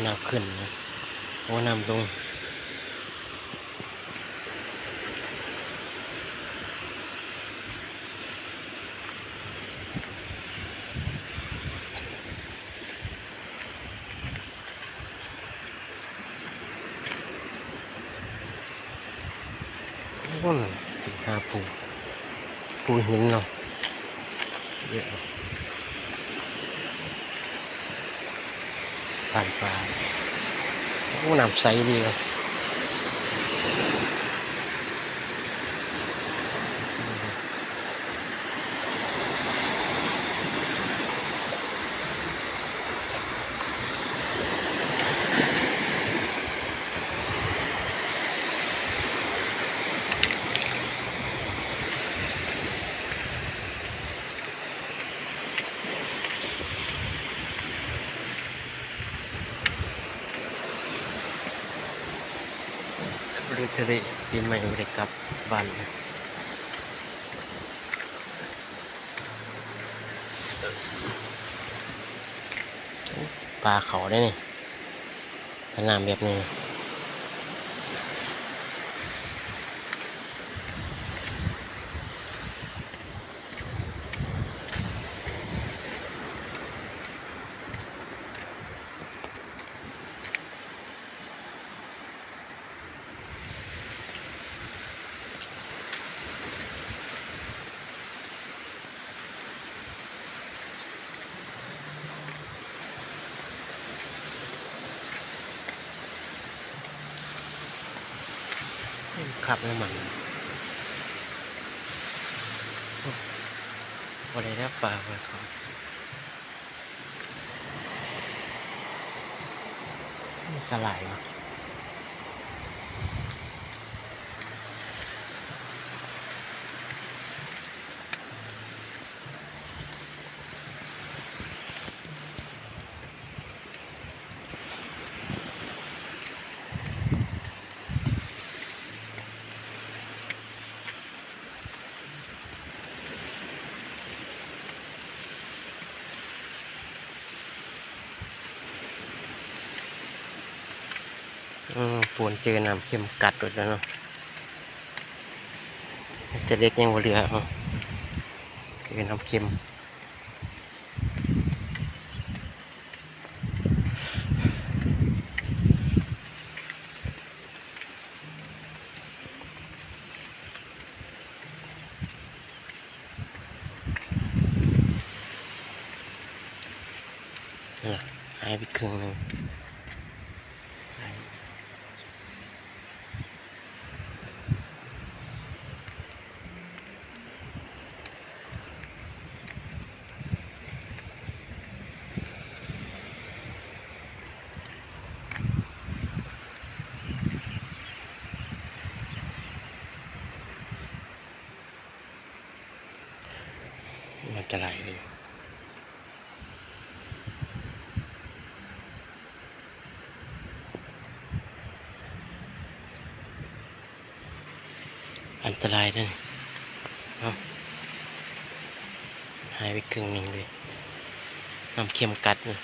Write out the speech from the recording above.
น้ำขึ้นนะโอ้น้ำลงโอ้หาปูหินเนาะเยอะผ่านปลาโอ้น้ำใสดีเลยบริทะเลปีใหม่บริกลับบ้านปลาเขาได้นี่สนามแบบนี้ขับน้ำมันวันนี้ได้ปลาไปเขาสลายวะปูนเจอน้ำเค็มกัดหมดแล้วเนาะแต่เล็กยังบ่เหลือเจอน้ำเค็มหายไปครึ่งนึงมันจะไหลเลยอันตรายด้วยหายไปครึ่งนึงเลยน้ำเค็มกัดนะ